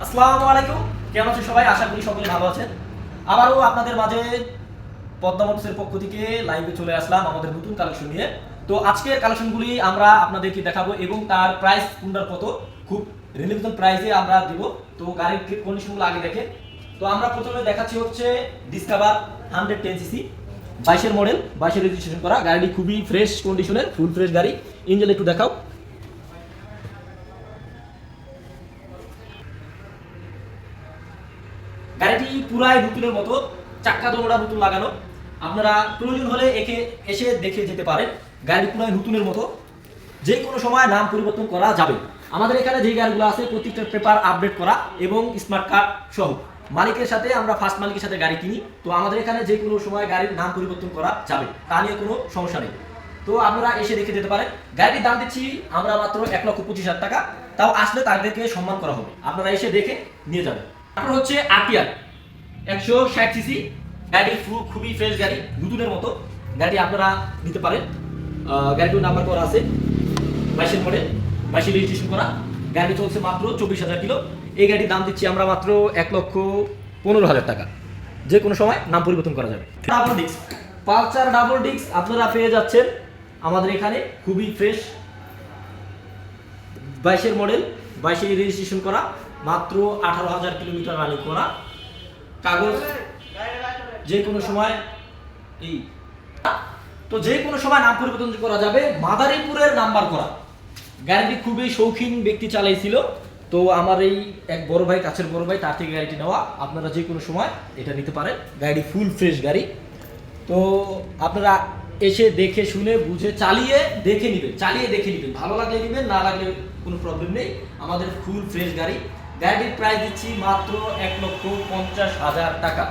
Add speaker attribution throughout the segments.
Speaker 1: আসসালামু আলাইকুম, কেমন আছেন সবাই? আশা করি সকলে ভালো আছেন। আবারও আপনাদের মাঝে পদ্মা মোটরসের পক্ষ থেকে লাইভে চলে আসলাম আমাদের নতুন কালেকশন নিয়ে। তো আজকের কালেকশনগুলি আমরা আপনাদেরকে দেখাবো এবং তার প্রাইস কোনটার কত, খুব রিজনেবল প্রাইসে আমরা দিব। তো গাড়ির কন্ডিশনগুলো আগে দেখেন। তো আমরা প্রথমে দেখাচ্ছি হচ্ছে ডিসকভার 110 সিসি 22 মডেল, 22 রেজিস্ট্রেশন করা গাড়িটি, খুবই ফ্রেশ কন্ডিশনের, ফুল ফ্রেশ গাড়ি। ইঞ্জিন একটু দেখাও। গাড়িটি পুরাই নতুনের মতো, চাক্কা দোড়া নতুন লাগানো। আপনারা প্রয়োজন হলে এসে দেখে যেতে পারেন। গাড়ি পুরাই নতুনের মতো, যে কোনো সময় নাম পরিবর্তন করা যাবে। আমাদের এখানে যে গাড়িগুলো আছে প্রত্যেকটা পেপার আপডেট করা এবং স্মার্ট কার্ড সহ। মালিকের সাথে আমরা ফার্স্ট মালিকের সাথে গাড়ি কিনি, তো আমাদের এখানে যে কোনো সময় গাড়ির নাম পরিবর্তন করা যাবে, তা নিয়ে কোনো সমস্যা নেই। তো আপনারা এসে দেখে যেতে পারেন। গাড়ির দাম দিচ্ছি আমরা মাত্র 1,25,000 টাকা, তাও আসলে তাদেরকে সম্মান করা হবে। আপনারা এসে দেখে নিয়ে যাবেন। তারপর হচ্ছে আরটিআর 160 সিসি গাড়ি, খুবই ফ্রেশ গাড়ি, নতুনের মতো গাড়ি, আপনারা নিতে পারেন। গাড়িটির নাম্বার করা আছে, 22 মডেল, 22 রেজিস্ট্রেশন করা গাড়ি, চলছে মাত্র 24,000 কিলো। এই গাড়ির দাম দিচ্ছি আমরা মাত্র 1,15,000 টাকা, যে কোনো সময় নাম পরিবর্তন করা যাবে। Double disc Pulsar double disc আপনারা পেয়ে যাচ্ছেন আমাদের এখানে, খুবই ফ্রেশ, 22 মডেল, 22 রেজিস্ট্রেশন করা, মাত্র 18,000 কিলোমিটার রানিং করা, কাগজ যে কোনো সময় এই তো যে কোনো সময় নাম পরিবর্তন করা যাবে। মাদারীপুরের নাম্বার করা গাড়িটি, খুবই শৌখিন ব্যক্তি চালাইছিল, তো আমার এই এক বড় ভাই, কাছের বড় ভাই, তার থেকে গাড়িটি নেওয়া। আপনারা যে কোনো সময় এটা নিতে পারেন। গাড়ি ফুল ফ্রেশ গাড়ি, তো আপনারা এসে দেখে শুনে বুঝে চালিয়ে দেখে নেবেন, ভালো লাগলে নেবেন, না লাগলে কোনো প্রবলেম নেই। আমাদের ফুল ফ্রেশ গাড়ি। গাড়ির প্রাইস দিচ্ছি মাত্র 1,50,000 টাকা।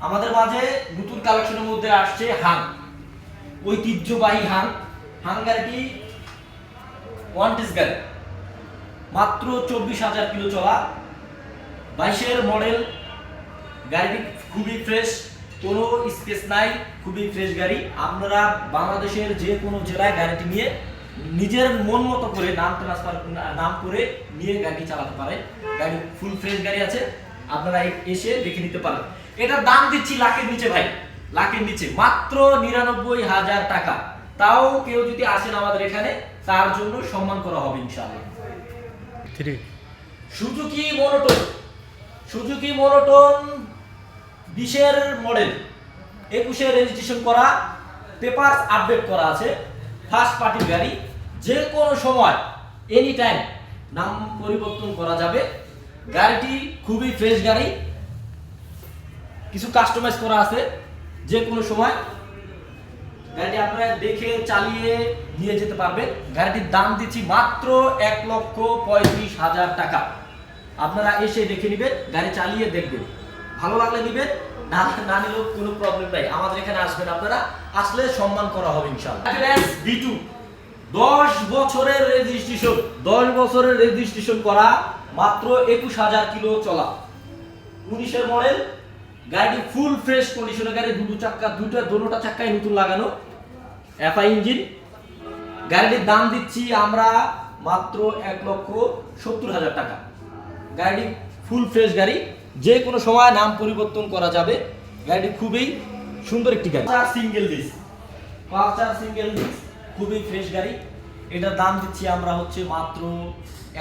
Speaker 1: আমাদের মাঝে নতুন কালেকশনের মধ্যে আসছে হাং, ঐতিহ্যবাহী হাং গাড়িটি ওয়ান্টেজ গাড়ি, মাত্র 24,000 কিলো চলা, 22 মডেল গাড়িটি, খুবই ফ্রেশ, কোনো স্পেস নাই, খুবই ফ্রেশ গাড়ি। আপনারা বাংলাদেশের যে কোনো জেলায় গাড়িটি নিয়ে নিজের মন মতো করে নাম করে নিয়ে গাড়ি চালাতে পারেন। গাড়ি ফুল ফ্রেশ গাড়ি আছে, আপনারা এসে দেখে নিতে পারেন। এটার দাম দিচ্ছি লাখের নিচে ভাই, লাখের নিচে, মাত্র 99,000 টাকা। তাও কেউ যদি আসেন আমাদের এখানে, তার জন্য সম্মান করা হবে ইনশাআল্লাহ। সুজুকি মনোটন 20 মডেল, 21 রেজিস্ট্রেশন করা, পেপারস আপডেট করা আছে, ফার্স্ট পার্টি গাড়ি, যে কোনো সময় এনি টাইম নাম পরিবর্তন করা যাবে। গাড়িটি খুবই ফ্রেশ গাড়ি, কিছু কাস্টমাইজ করা আছে, যে কোনো সময় গাড়িটি আপনারা দেখে চালিয়ে নিয়ে যেতে পারবেন। গাড়িটির দাম দিচ্ছি মাত্র 1,35,000 টাকা। আপনারা এসে দেখে নেবেন, গাড়ি চালিয়ে দেখবেন, ভালো লাগলে নেবেন, না নিলেও কোনো প্রবলেম নাই। আমাদের এখানে আসবেন, আপনারা আসলে সম্মান করা হবে ইনশাআল্লাহ। V2 10 বছরের রেজিস্ট্রেশন করা, মাত্র 21,000 কিলো চলা, 19 মডেল গাড়িটি, ফুল ফ্রেশ কন্ডিশনের গাড়ি, দুটোটা চাক্কায় নতুন লাগানো, এফআই ইঞ্জিন। গাড়িটির দাম দিচ্ছি আমরা মাত্র 1,70,000 টাকা। গাড়িটি ফুল ফ্রেশ গাড়ি, যে কোনো সময় নাম পরিবর্তন করা যাবে। গাড়িটি খুবই সুন্দর একটি গাড়ি, পালসার সিঙ্গেল ডিস্ক, খুবই ফ্রেশ গাড়ি। এটার দাম দিচ্ছি আমরা হচ্ছে মাত্র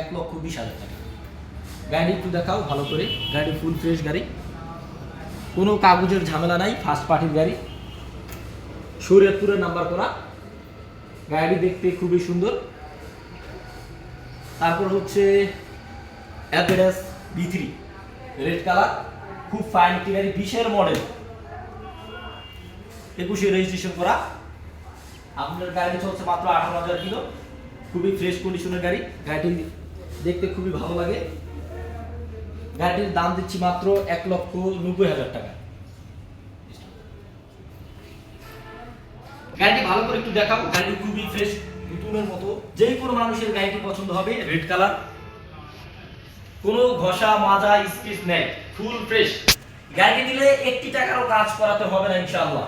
Speaker 1: 1,20,000 টাকা। গাড়ি একটু দেখাও ভালো করে। গাড়ি ফুল ফ্রেশ গাড়ি, কোনো কাগজের ঝামেলা নাই, ফার্স্ট পার্টির গাড়ি, শরীয়তপুরের নাম্বার করা। গাড়ি দেখতে খুবই সুন্দর। তারপর হচ্ছে অ্যাভেরেজ B3 রেড কালার, খুব ফাইন একটি গাড়ি, 20 মডেল, 21 রেজিস্ট্রেশন করা। আপনার গাড়ি চলছে মাত্র 18,000 কিলো, খুবই ফ্রেশ কন্ডিশনের গাড়ি। গাড়িটি দেখতে খুবই ভালো লাগে। গাড়িটির দাম দিচ্ছি মাত্র 1,90,000 টাকা। গাড়িটি ভালো করে একটু দেখাবো। গাড়িটি খুবই ফ্রেশ, নতুনের মতো, যে কোনো মানুষের গাড়িটি পছন্দ হবে। রেড কালার, কোনো ঘষা মাজা স্কেচ নেই, ফুল ফ্রেশ। গাড়ি দিলে 1 টাকারও কাজ করাতে হবে না ইনশাআল্লাহ।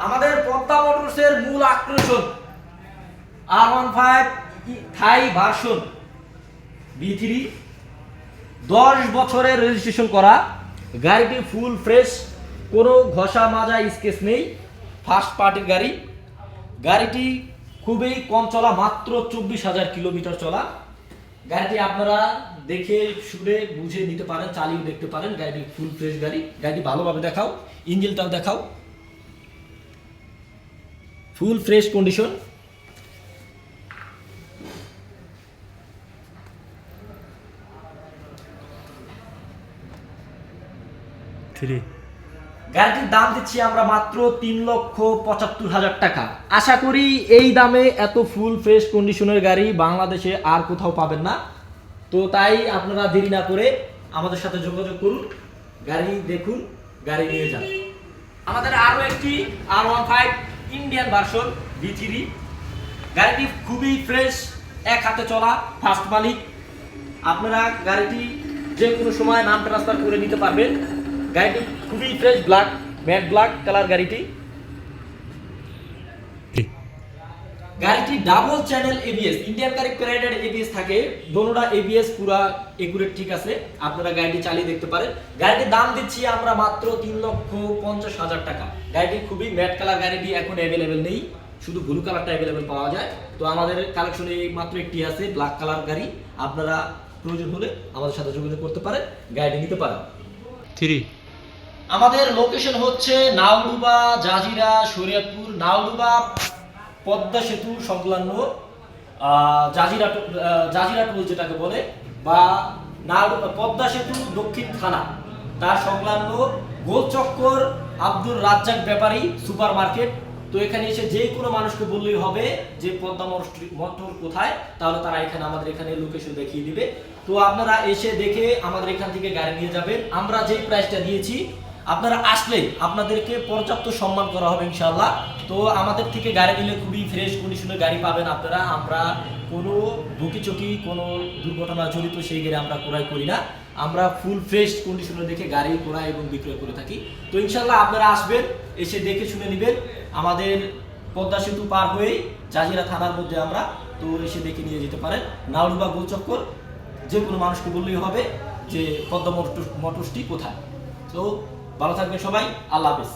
Speaker 1: আমাদের পদ্মা মোটরসের মূল আকর্ষণ R15 থাই ভার্সন B3 10 বছরের রেজিস্ট্রেশন করা, গাড়িটি ফুল ফ্রেশ, কোনো ঘষা মাজা স্কেচ নেই, ফার্স্ট পার্টির গাড়ি। গাড়িটি খুবই কম চলা, মাত্র 24,000 কিলোমিটার চলা। গাড়িটি আপনারা দেখে শুনে বুঝে নিতে পারেন, চালিয়ে দেখতে পারেন। গাড়িটি ফুল ফ্রেশ গাড়ি। গাড়িটি ভালোভাবে দেখাও, ইঞ্জিনটাও দেখাও, ফুল ফ্রেশ কন্ডিশন। গাড়িটির দাম দিচ্ছি আমরা মাত্র 3,75,000 টাকা। আশা করি এই দামে এত ফুল ফ্রেশ কন্ডিশনের গাড়ি বাংলাদেশে আর কোথাও পাবেন না। তো তাই আপনারা দেরি না করে আমাদের সাথে যোগাযোগ করুন, গাড়ি দেখুন, গাড়ি নিয়ে যান। আমাদের আরো একটি R15 ইন্ডিয়ান ভার্সন V3। গাড়িটি খুবই ফ্রেশ, এক হাতে চলা, ফার্স্ট মালিক। আপনারা গাড়িটি যে কোনো সময় নাম ট্রান্সফার করে নিতে পারবেন। গাড়িটি খুবই fresh, black, matte black colour গাড়িটি। গাড়িটি ডাবল চ্যানেল ABS, ইন্ডিয়ান গাড়ি প্যারাডাইড ABS থাকে, দোনোটা ABS পুরা একুরেট ঠিক আছে। আপনারা গাড়িটি চালিয়ে দেখতে পারেন। গাড়িটির দাম দিচ্ছি আমরা মাত্র 3,50,000 টাকা। গাড়িটি খুবই ম্যাট কালার, গাড়িটি এখন অ্যাভেলেবেল নেই, শুধু ব্লু কালারটা অ্যাভেলেবেল পাওয়া যায়। তো আমাদের কালেকশনে মাত্র একটি আছে ব্ল্যাক কালার গাড়ি। আপনারা প্রয়োজন হলে আমাদের সাথে যোগাযোগ করতে পারেন, গাড়িটি নিতে পারেন। আমাদের লোকেশন হচ্ছে নাওডুবা, জাজিরা, শরীয়তপুর। নাওডুবা পদ্মা সেতু সংলগ্ন জাজিরা টোল যেটাকে বলে, বা পদ্মা সেতু দক্ষিণ থানা তার সংলগ্ন গোলচক্কর আব্দুর রাজ্জাক ব্যাপারী সুপার মার্কেট। তো এখানে এসে যে কোনো মানুষকে বললেই হবে যে পদ্মা মোটর কোথায়, তাহলে তারা এখানে আমাদের এখানে লোকেশন দেখিয়ে দিবে। তো আপনারা এসে দেখে আমাদের এখান থেকে গাড়ি নিয়ে যাবেন। আমরা যেই প্রাইসটা দিয়েছি, আপনারা আসলে আপনাদেরকে পর্যাপ্ত সম্মান করা হবে ইনশাআল্লাহ। তো আমাদের থেকে গাড়ি নিলে খুবই ফ্রেশ কন্ডিশনের গাড়ি পাবেন আপনারা। আমরা কোনো বকিচকি, কোনো দুর্ঘটনা জড়িত সেই গাড়ি আমরা ক্রয় করি না। আমরা ফুল ফ্রেশ কন্ডিশনে দেখে গাড়ি ক্রয় এবং বিক্রয় করে থাকি। তো ইনশাআল্লাহ আপনারা আসবেন, এসে দেখে শুনে নেবেন। আমাদের পদ্মা সেতু পার হয়েই জাজিরা থানার মধ্যে আমরা, তো এসে দেখে নিয়ে যেতে পারেন। নাওডুবা গোলচক্কর, যে কোনো মানুষকে বললেই হবে যে পদ্মা মোটরসটি কোথায়। তো ভালো থাকবেন সবাই, আল্লাহ হাফেজ।